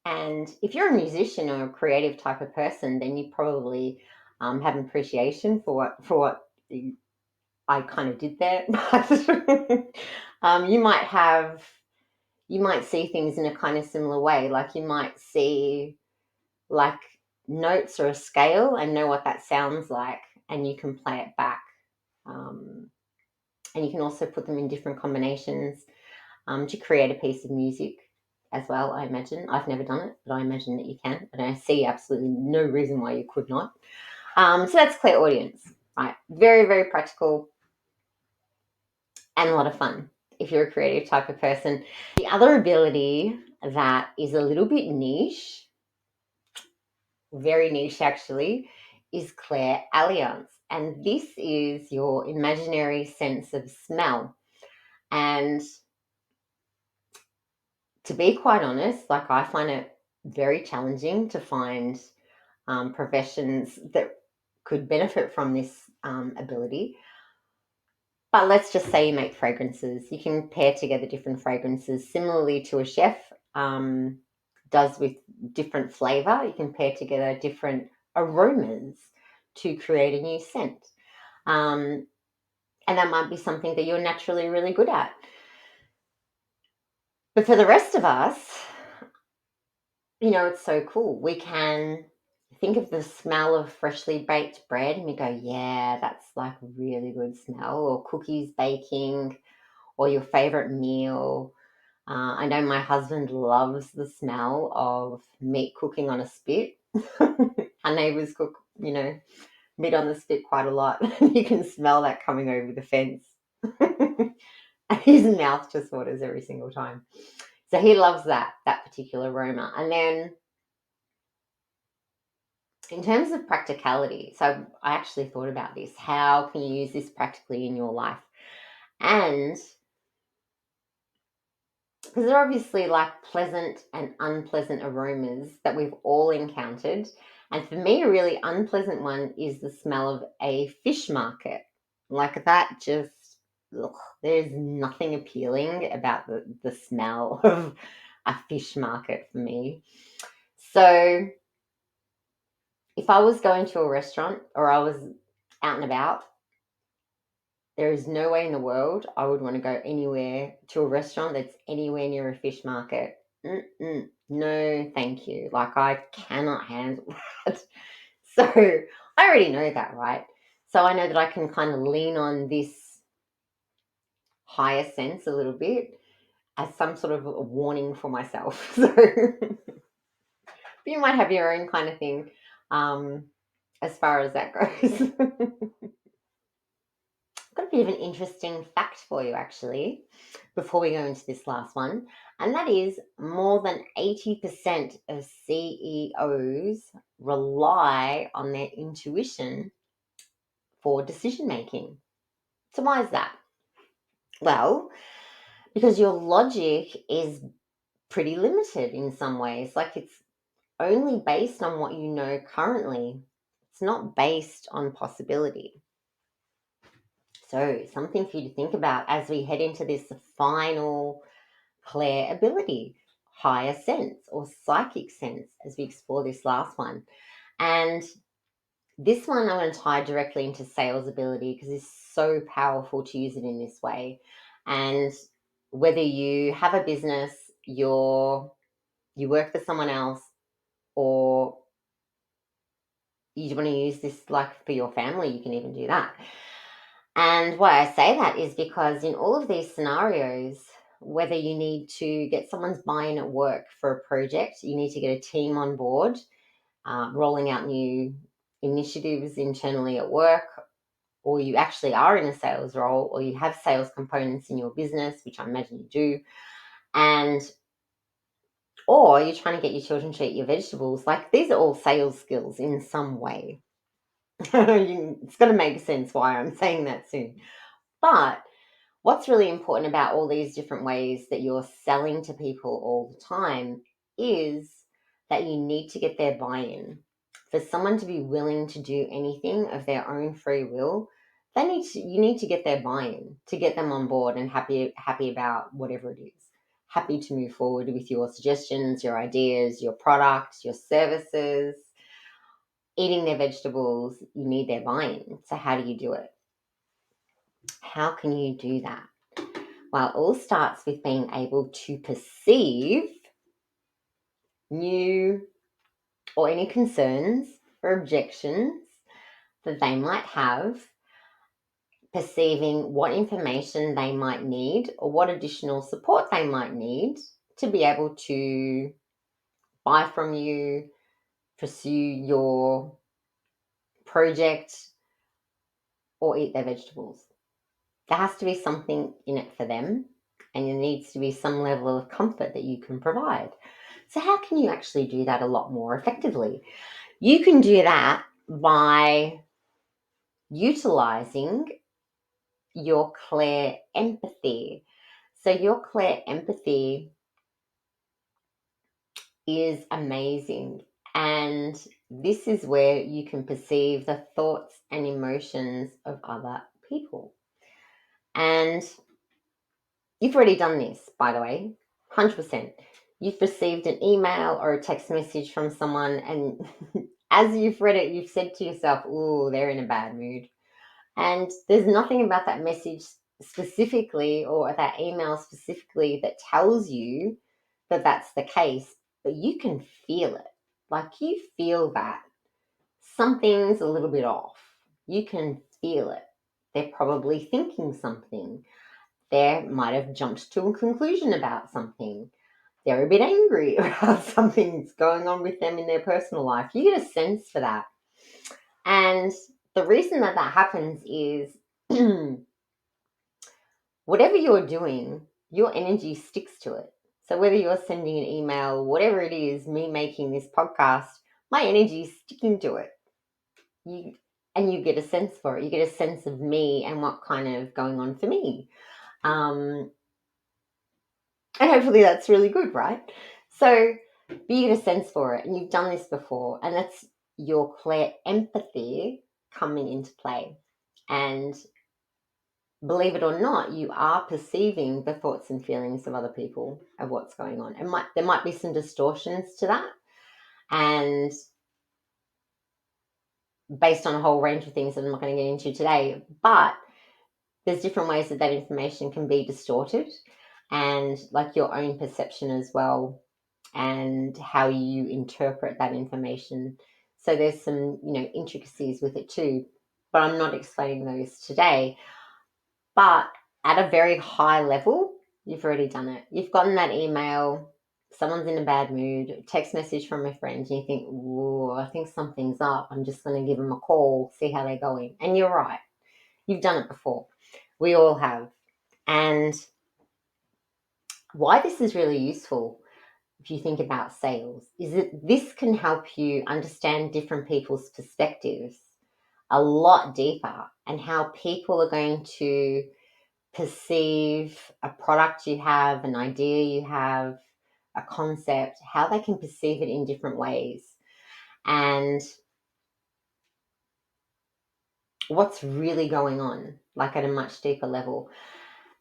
S1: And if you're a musician or a creative type of person, then you probably have an appreciation for what I kind of did there. But you might see things in a kind of similar way. Like you might see like notes or a scale and know what that sounds like, and you can play it back. Um, and you can also put them in different combinations to create a piece of music as well, I imagine. I've never done it, but I imagine that you can. And I see absolutely no reason why you could not. So that's clairaudience, right? Very, very practical and a lot of fun if you're a creative type of person. The other ability that is a little bit niche, very niche actually, is Clairalience. And this is your imaginary sense of smell. And to be quite honest, like I find it very challenging to find professions that could benefit from this ability. But let's just say you make fragrances. You can pair together different fragrances, similarly to a chef does with different flavor. You can pair together different aromas to create a new scent. And that might be something that you're naturally really good at. But for the rest of us, it's so cool. We can think of the smell of freshly baked bread and we go, yeah, that's like really good smell, or cookies baking, or your favorite meal. I know my husband loves the smell of meat cooking on a spit. Our neighbours cook, meat on the spit quite a lot. You can smell that coming over the fence. And his mouth just waters every single time. So he loves that particular aroma. And then in terms of practicality, so I actually thought about this. How can you use this practically in your life? And because they're obviously like pleasant and unpleasant aromas that we've all encountered. And for me, a really unpleasant one is the smell of a fish market. Like that just, ugh, there's nothing appealing about the smell of a fish market for me. So if I was going to a restaurant or I was out and about, there is no way in the world I would want to go anywhere to a restaurant that's anywhere near a fish market. No, thank you. Like, I cannot handle that. So I already know that, right? So I know that I can kind of lean on this higher sense a little bit as some sort of a warning for myself. So you might have your own kind of thing as far as that goes. Got a bit of an interesting fact for you, actually, before we go into this last one. And that is more than 80% of CEOs rely on their intuition for decision making. So, why is that? Well, because your logic is pretty limited in some ways. Like, it's only based on what you know currently, it's not based on possibility. So, something for you to think about as we head into this final Clair ability, higher sense or psychic sense, as we explore this last one. And this one I'm going to tie directly into sales ability because it's so powerful to use it in this way. And whether you have a business, you work for someone else, or you want to use this like for your family, you can even do that. And why I say that is because in all of these scenarios, whether you need to get someone's buy-in at work for a project, you need to get a team on board, rolling out new initiatives internally at work, or you actually are in a sales role, or you have sales components in your business, which I imagine you do, and or you're trying to get your children to eat your vegetables. Like, these are all sales skills in some way. It's going to make sense why I'm saying that soon. But what's really important about all these different ways that you're selling to people all the time is that you need to get their buy-in. For someone to be willing to do anything of their own free will, you need to get their buy-in to get them on board and happy about whatever it is. Happy to move forward with your suggestions, your ideas, your products, your services, eating their vegetables. You need their buy-in. So how do you do it? How can you do that? Well, it all starts with being able to perceive new or any concerns or objections that they might have, perceiving what information they might need or what additional support they might need to be able to buy from you, pursue your project, or eat their vegetables. There has to be something in it for them, and there needs to be some level of comfort that you can provide. So how can you actually do that a lot more effectively? You can do that by utilizing your Clairempathy. So your Clairempathy is amazing. And this is where you can perceive the thoughts and emotions of other people. And you've already done this, by the way, 100%. You've received an email or a text message from someone, and as you've read it, you've said to yourself, "Ooh, they're in a bad mood." And there's nothing about that message specifically or that email specifically that tells you that that's the case, but you can feel it. Like, you feel that something's a little bit off. You can feel it. They're probably thinking something. They might have jumped to a conclusion about something. They're a bit angry about something that's going on with them in their personal life. You get a sense for that. And the reason that that happens is whatever you're doing, your energy sticks to it. So whether you're sending an email, whatever it is, me making this podcast, my energy is sticking to it. and you get a sense for it. You get a sense of me and what kind of going on for me. And hopefully that's really good, right? So you get a sense for it, and you've done this before, and that's your Clairempathy coming into play. And believe it or not, you are perceiving the thoughts and feelings of other people of what's going on. And there might be some distortions to that, and based on a whole range of things that I'm not going to get into today, but there's different ways that that information can be distorted, and like your own perception as well, and how you interpret that information. So there's some, intricacies with it too, but I'm not explaining those today. But at a very high level, you've already done it. You've gotten that email, someone's in a bad mood, text message from a friend, and you think, whoa, I think something's up. I'm just going to give them a call, see how they're going. And you're right. You've done it before. We all have. And why this is really useful, if you think about sales, is that this can help you understand different people's perspectives a lot deeper, and how people are going to perceive a product you have, an idea you have, a concept, how they can perceive it in different ways, and what's really going on, like at a much deeper level.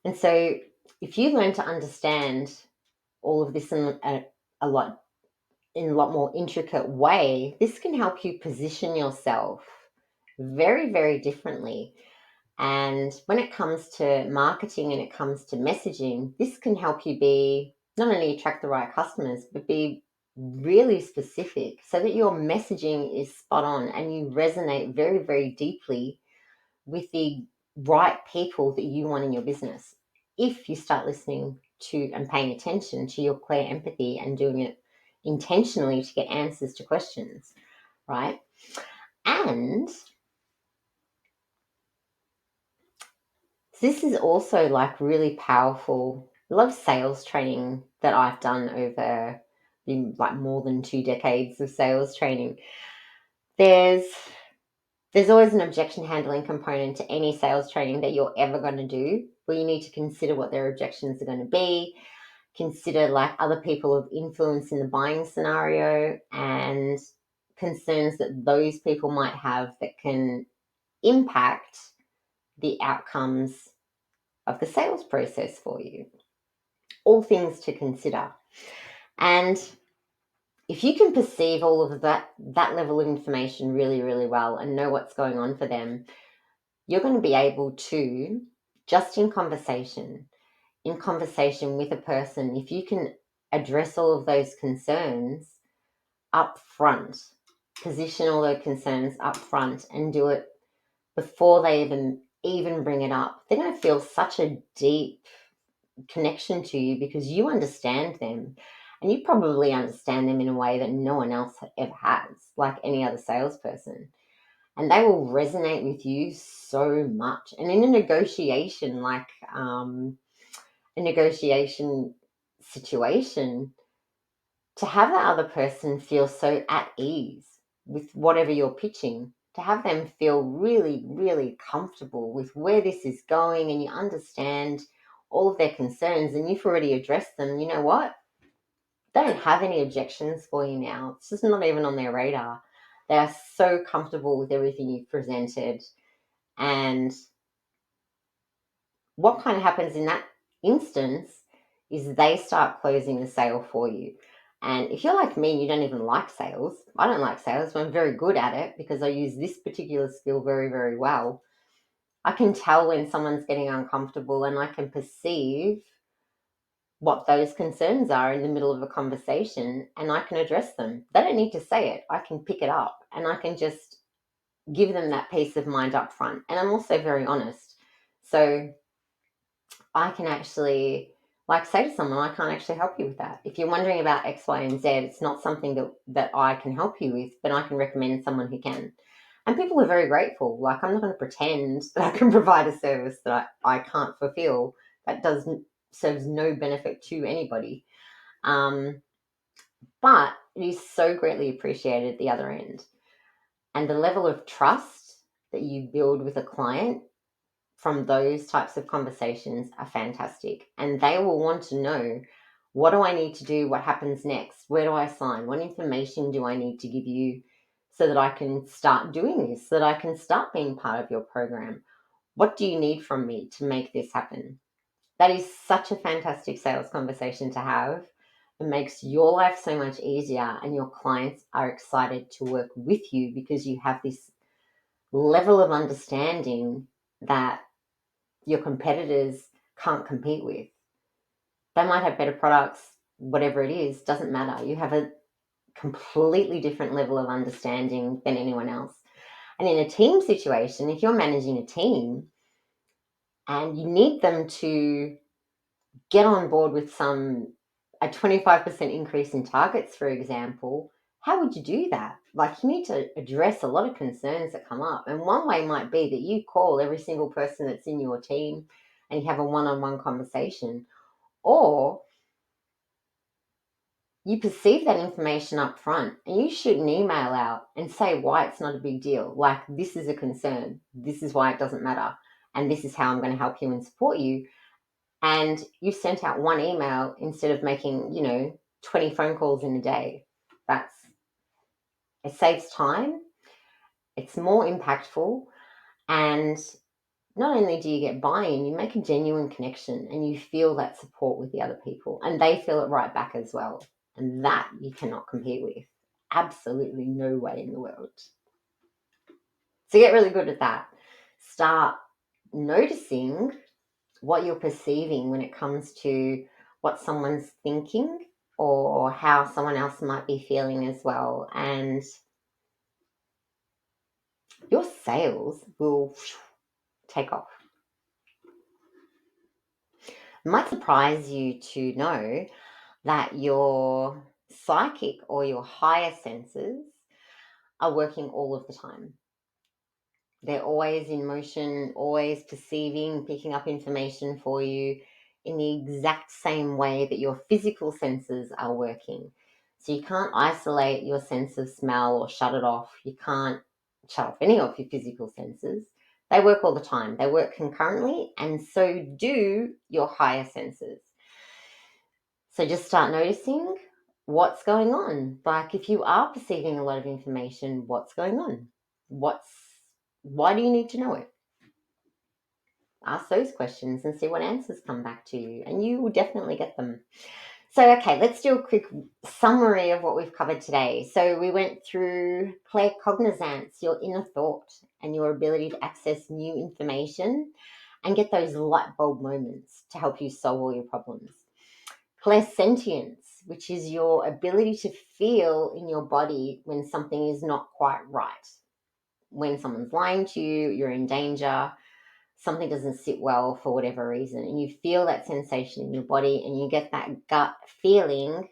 S1: And so if you learn to understand all of this in a lot more intricate way, this can help you position yourself very, very differently. And when it comes to marketing and it comes to messaging, this can help you be not only attract the right customers, but be really specific so that your messaging is spot on and you resonate very, very deeply with the right people that you want in your business. If you start listening to and paying attention to your Clairempathy and doing it intentionally to get answers to questions, right? And this is also like really powerful. A lot of sales training that I've done over like more than 2 decades of sales training. There's always an objection handling component to any sales training that you're ever going to do, where you need to consider what their objections are going to be, consider like other people of influence in the buying scenario, and concerns that those people might have that can impact the outcomes of the sales process for you. All things to consider. And if you can perceive all of that level of information really, really well and know what's going on for them, you're going to be able to, just in conversation with a person, if you can address all of those concerns up front, position all those concerns up front and do it before they even bring it up, they're going to feel such a deep connection to you because you understand them, and you probably understand them in a way that no one else ever has, like any other salesperson. And they will resonate with you so much. And in a negotiation, like a negotiation situation, to have that other person feel so at ease with whatever you're pitching, to have them feel really, really comfortable with where this is going, and you understand all of their concerns and you've already addressed them, you know what? They don't have any objections for you now. It's just not even on their radar. They are so comfortable with everything you've presented. And what kind of happens in that instance is they start closing the sale for you. And if you're like me and you don't even like sales, I don't like sales, but I'm very good at it because I use this particular skill very, very well. I can tell when someone's getting uncomfortable, and I can perceive what those concerns are in the middle of a conversation, and I can address them. They don't need to say it. I can pick it up and I can just give them that peace of mind up front. And I'm also very honest. So I can actually say to someone, I can't actually help you with that. If you're wondering about X, Y, and Z, it's not something that I can help you with, but I can recommend someone who can. And people are very grateful. Like, I'm not going to pretend that I can provide a service that I can't fulfill. That serves no benefit to anybody. But it is so greatly appreciated at the other end. And the level of trust that you build with a client from those types of conversations are fantastic. And they will want to know, what do I need to do? What happens next? Where do I sign? What information do I need to give you so that I can start doing this, so that I can start being part of your program? What do you need from me to make this happen? That is such a fantastic sales conversation to have. It makes your life so much easier, and your clients are excited to work with you because you have this level of understanding that your competitors can't compete with. They might have better products, whatever it is, doesn't matter. You have a completely different level of understanding than anyone else. And in a team situation, if you're managing a team and you need them to get on board with a 25% increase in targets, for example, how would you do that? Like, you need to address a lot of concerns that come up. And one way might be that you call every single person that's in your team and you have a one-on-one conversation. Or you perceive that information up front and you shoot an email out and say why it's not a big deal. Like, this is a concern. This is why it doesn't matter. And this is how I'm going to help you and support you. And you sent out one email instead of making, 20 phone calls in a day. It saves time. It's more impactful. And not only do you get buy-in, you make a genuine connection and you feel that support with the other people, and they feel it right back as well. And that you cannot compete with. Absolutely no way in the world. So get really good at that. Start noticing what you're perceiving when it comes to what someone's thinking or how someone else might be feeling as well. And your sales will take off. It might surprise you to know that your psychic or your higher senses are working all of the time. They're always in motion, always perceiving, picking up information for you in the exact same way that your physical senses are working. So you can't isolate your sense of smell or shut it off. You can't shut off any of your physical senses. They work all the time. They work concurrently, and so do your higher senses. So just start noticing what's going on. Like, if you are perceiving a lot of information, what's going on? Why do you need to know it? Ask those questions and see what answers come back to you, and you will definitely get them. So, okay, let's do a quick summary of what we've covered today. So we went through Claircognizance, your inner thought, and your ability to access new information and get those light bulb moments to help you solve all your problems. Clairsentience, which is your ability to feel in your body when something is not quite right. When someone's lying to you, you're in danger, something doesn't sit well for whatever reason, and you feel that sensation in your body and you get that gut feeling,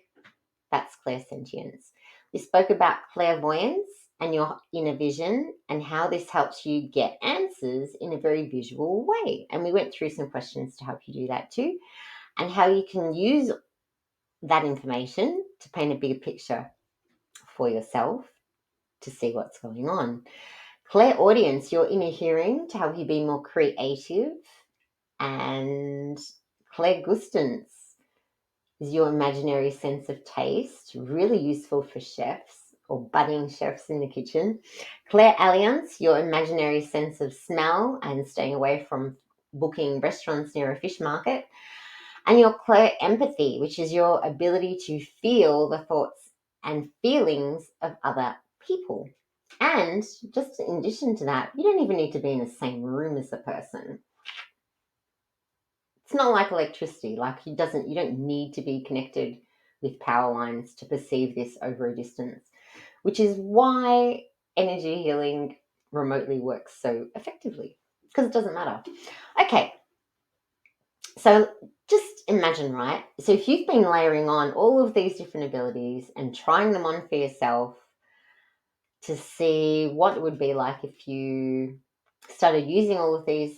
S1: that's clairsentience. We spoke about clairvoyance and your inner vision and how this helps you get answers in a very visual way. And we went through some questions to help you do that too, and how you can use that information to paint a bigger picture for yourself to see what's going on. Clairaudience, your inner hearing, to help you be more creative. And Clairgustance is your imaginary sense of taste, really useful for chefs or budding chefs in the kitchen. Clairalience, your imaginary sense of smell and staying away from booking restaurants near a fish market. And your Clairempathy, which is your ability to feel the thoughts and feelings of other people. And just in addition to that, you don't even need to be in the same room as the person. It's not like electricity. Like, you don't need to be connected with power lines to perceive this over a distance, which is why energy healing remotely works so effectively, because it doesn't matter. Okay, so just imagine, right? So if you've been layering on all of these different abilities and trying them on for yourself to see what it would be like if you started using all of these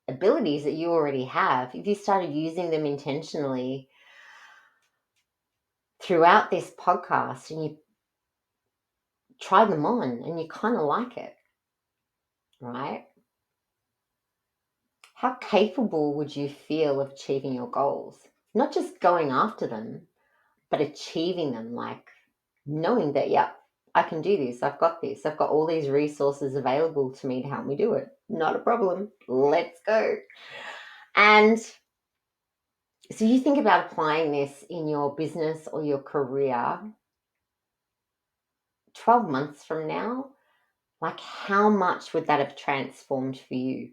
S1: abilities that you already have, if you started using them intentionally throughout this podcast and you try them on and you kind of like it, right? How capable would you feel of achieving your goals? Not just going after them, but achieving them, like knowing that, yeah, I can do this, I've got this, I've got all these resources available to me to help me do it. Not a problem. Let's go. And so you think about applying this in your business or your career 12 months from now, like how much would that have transformed for you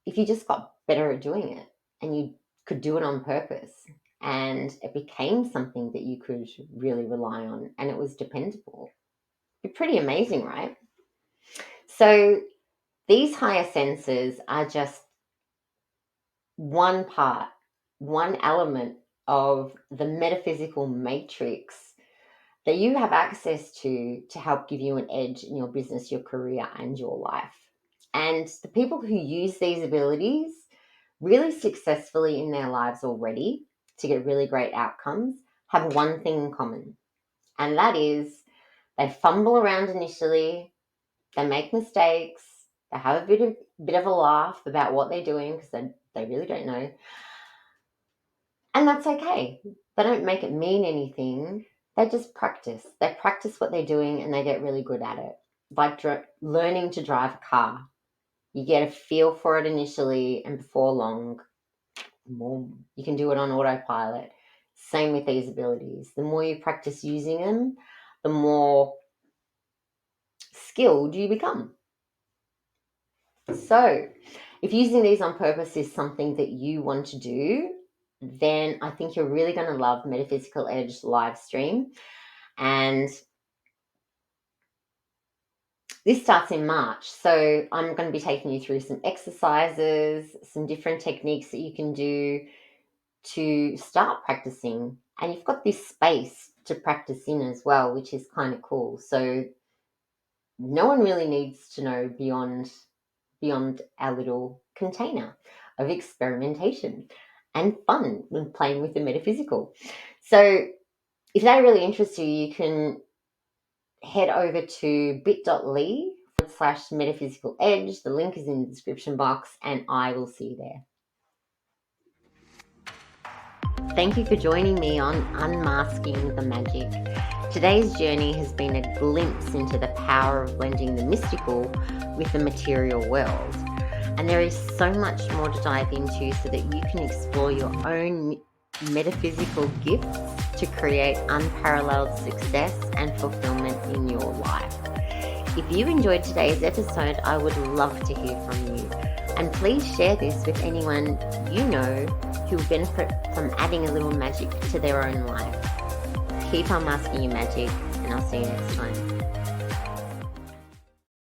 S1: if you just got better at doing it and you could do it on purpose and it became something that you could really rely on and it was dependable? It'd be pretty amazing, right? So these higher senses are just one part, one element of the metaphysical matrix that you have access to help give you an edge in your business, your career, and your life. And the people who use these abilities really successfully in their lives already to get really great outcomes have one thing in common, and that is they fumble around initially, they make mistakes, they have a bit of a laugh about what they're doing because they really don't know. And that's okay. They don't make it mean anything. They just practice. They practice what they're doing and they get really good at it. Like learning to drive a car. You get a feel for it initially, and before long, you can do it on autopilot. Same with these abilities. The more you practice using them, the more skilled you become. So, if using these on purpose is something that you want to do, then I think you're really going to love Metaphysical Edge live stream. And this starts in March. So I'm going to be taking you through some exercises, some different techniques that you can do to start practicing. And you've got this space to practice in as well, which is kind of cool. So no one really needs to know beyond our little container of experimentation and fun when playing with the metaphysical. So if that really interests you, you can head over to bit.ly/metaphysical edge. The link is in the description box and I will see you there. Thank you for joining me on Unmasking the Magic. Today's journey has been a glimpse into the power of blending the mystical with the material world. And there is so much more to dive into so that you can explore your own metaphysical gifts to create unparalleled success and fulfillment in your life. If you enjoyed today's episode, I would love to hear from you. And please share this with anyone you know who will benefit from adding a little magic to their own life. Keep unmasking your magic, and I'll see you next time.